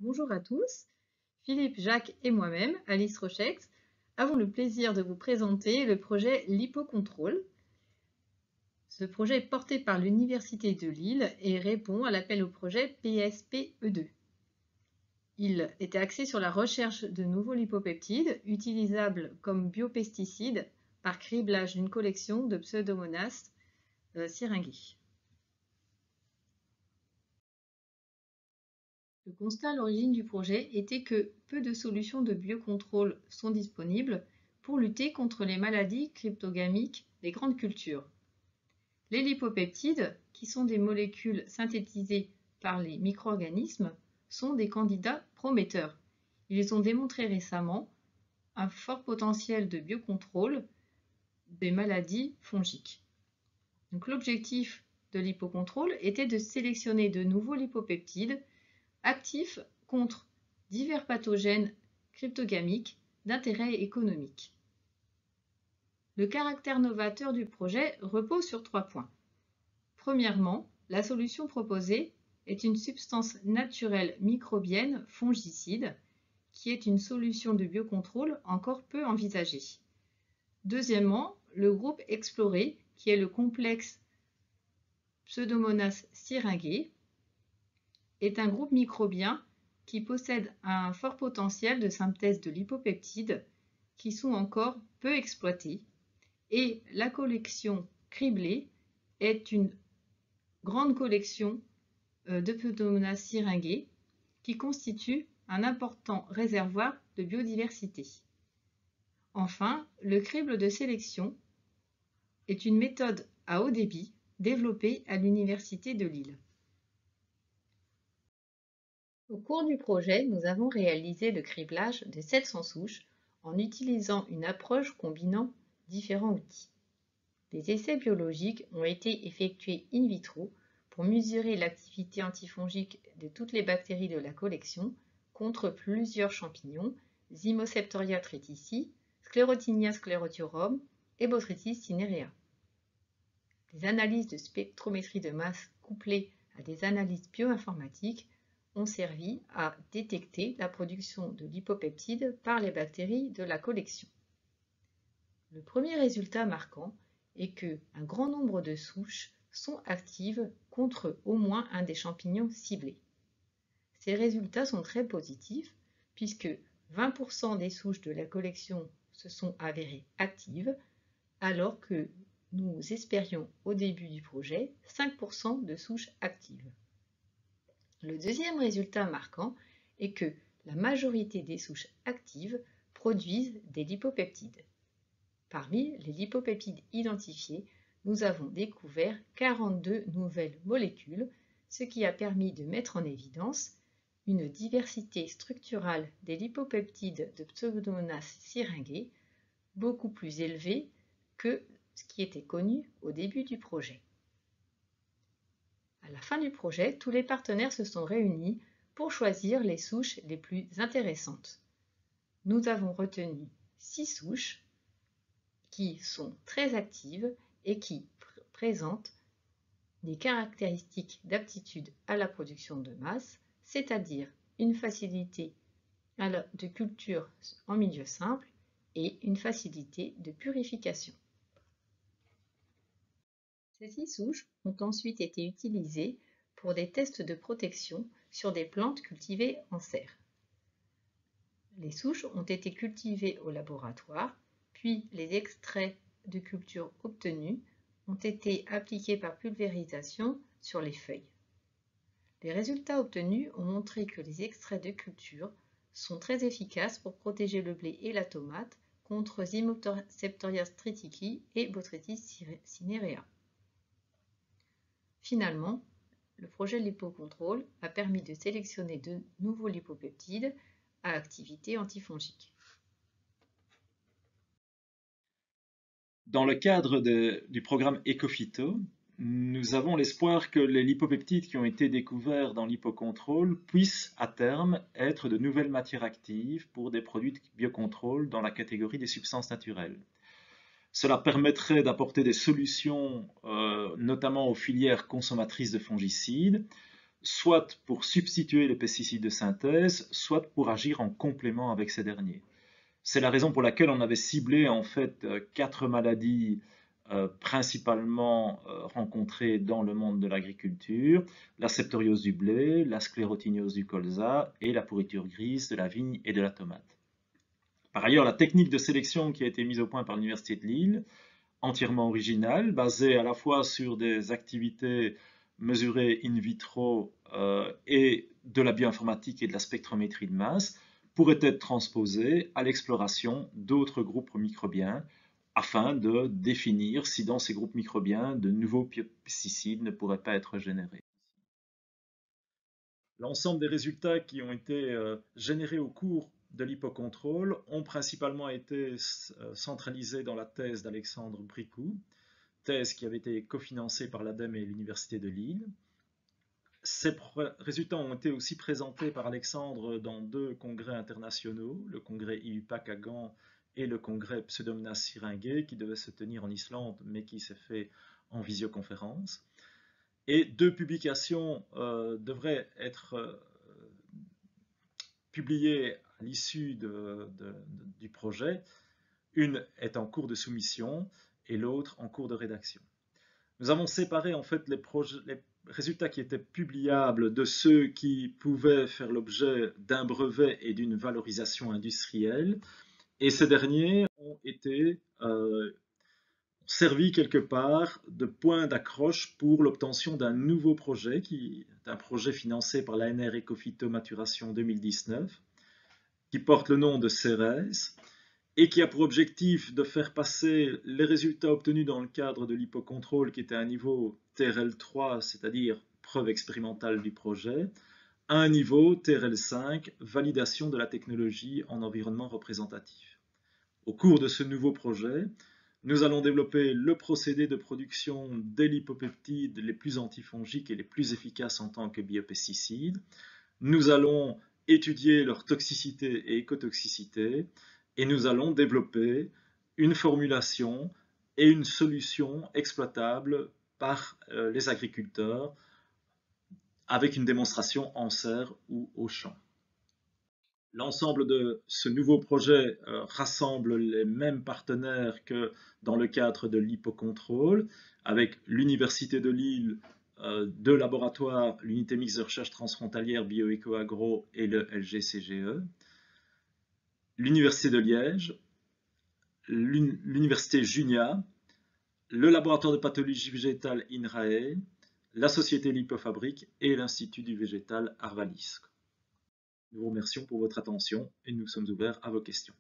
Bonjour à tous, Philippe, Jacques et moi-même, Alice Rochex, avons le plaisir de vous présenter le projet Lipocontrol. Ce projet est porté par l'Université de Lille et répond à l'appel au projet PSPE2. Il était axé sur la recherche de nouveaux lipopeptides utilisables comme biopesticides par criblage d'une collection de Pseudomonas syringae. Le constat à l'origine du projet était que peu de solutions de biocontrôle sont disponibles pour lutter contre les maladies cryptogamiques des grandes cultures. Les lipopeptides, qui sont des molécules synthétisées par les micro-organismes, sont des candidats prometteurs. Ils ont démontré récemment un fort potentiel de biocontrôle des maladies fongiques. Donc, l'objectif de l'hypocontrôle était de sélectionner de nouveaux lipopeptides actifs contre divers pathogènes cryptogamiques d'intérêt économique. Le caractère novateur du projet repose sur 3 points. Premièrement, la solution proposée est une substance naturelle microbienne fongicide qui est une solution de biocontrôle encore peu envisagée. Deuxièmement, le groupe exploré, qui est le complexe Pseudomonas syringae, est un groupe microbien qui possède un fort potentiel de synthèse de lipopeptides qui sont encore peu exploités, et la collection criblée est une grande collection de Pseudomonas syringae qui constitue un important réservoir de biodiversité. Enfin, le crible de sélection est une méthode à haut débit développée à l'Université de Lille. Au cours du projet, nous avons réalisé le criblage de 700 souches en utilisant une approche combinant différents outils. Des essais biologiques ont été effectués in vitro pour mesurer l'activité antifongique de toutes les bactéries de la collection contre plusieurs champignons, Zymoseptoria tritici, Sclerotinia sclerotirum et Botrytis cinerea. Des analyses de spectrométrie de masse couplées à des analyses bioinformatiques ont servi à détecter la production de lipopeptides par les bactéries de la collection. Le premier résultat marquant est que un grand nombre de souches sont actives contre au moins un des champignons ciblés. Ces résultats sont très positifs puisque 20% des souches de la collection se sont avérées actives alors que nous espérions au début du projet 5% de souches actives. Le deuxième résultat marquant est que la majorité des souches actives produisent des lipopeptides. Parmi les lipopeptides identifiés, nous avons découvert 42 nouvelles molécules, ce qui a permis de mettre en évidence une diversité structurale des lipopeptides de Pseudomonas syringae beaucoup plus élevée que ce qui était connu au début du projet. À la fin du projet, tous les partenaires se sont réunis pour choisir les souches les plus intéressantes. Nous avons retenu 6 souches qui sont très actives et qui présentent des caractéristiques d'aptitude à la production de masse, c'est-à-dire une facilité de culture en milieu simple et une facilité de purification. Ces 6 souches ont ensuite été utilisées pour des tests de protection sur des plantes cultivées en serre. Les souches ont été cultivées au laboratoire, puis les extraits de culture obtenus ont été appliqués par pulvérisation sur les feuilles. Les résultats obtenus ont montré que les extraits de culture sont très efficaces pour protéger le blé et la tomate contre Zymoseptoria tritici et Botrytis cinerea. Finalement, le projet Lipocontrol a permis de sélectionner de nouveaux lipopeptides à activité antifongique. Dans le cadre du programme Ecophyto, nous avons l'espoir que les lipopeptides qui ont été découverts dans l'hypocontrôle puissent à terme être de nouvelles matières actives pour des produits de biocontrôle dans la catégorie des substances naturelles. Cela permettrait d'apporter des solutions, notamment aux filières consommatrices de fongicides, soit pour substituer les pesticides de synthèse, soit pour agir en complément avec ces derniers. C'est la raison pour laquelle on avait ciblé en fait 4 maladies principalement rencontrées dans le monde de l'agriculture: la septoriose du blé, la sclérotignose du colza et la pourriture grise de la vigne et de la tomate. Par ailleurs, la technique de sélection qui a été mise au point par l'Université de Lille, entièrement originale, basée à la fois sur des activités mesurées in vitro et de la bioinformatique et de la spectrométrie de masse, pourrait être transposée à l'exploration d'autres groupes microbiens afin de définir si dans ces groupes microbiens de nouveaux pesticides ne pourraient pas être générés. L'ensemble des résultats qui ont été générés au cours de l'hypocontrôle ont principalement été centralisés dans la thèse d'Alexandre Bricou, thèse qui avait été cofinancée par l'ADEME et l'Université de Lille. Ces résultats ont été aussi présentés par Alexandre dans 2 congrès internationaux, le congrès IUPAC à Gand et le congrès Pseudomonas syringae, qui devait se tenir en Islande, mais qui s'est fait en visioconférence. Et 2 publications devraient être publiées à l'issue du projet. Une est en cours de soumission et l'autre en cours de rédaction. Nous avons séparé en fait les résultats qui étaient publiables de ceux qui pouvaient faire l'objet d'un brevet et d'une valorisation industrielle, et ces derniers ont été servi quelque part de point d'accroche pour l'obtention d'un nouveau projet, un projet financé par l'ANR Ecophyto Maturation 2019, qui porte le nom de CERES, et qui a pour objectif de faire passer les résultats obtenus dans le cadre de l'hypocontrôle, qui était à un niveau TRL3, c'est-à-dire preuve expérimentale du projet, à un niveau TRL5, validation de la technologie en environnement représentatif. Au cours de ce nouveau projet, nous allons développer le procédé de production des lipopeptides les plus antifongiques et les plus efficaces en tant que biopesticides. Nous allons étudier leur toxicité et écotoxicité, et nous allons développer une formulation et une solution exploitable par les agriculteurs avec une démonstration en serre ou au champ. L'ensemble de ce nouveau projet rassemble les mêmes partenaires que dans le cadre de l'hypocontrôle, avec l'Université de Lille, 2 laboratoires, l'unité mixte de recherche transfrontalière BioEcoAgro et le LGCGE, l'Université de Liège, l'Université Junia, le laboratoire de pathologie végétale INRAE, la société Lipofabrique et l'Institut du végétal Arvalisque. Nous vous remercions pour votre attention et nous sommes ouverts à vos questions.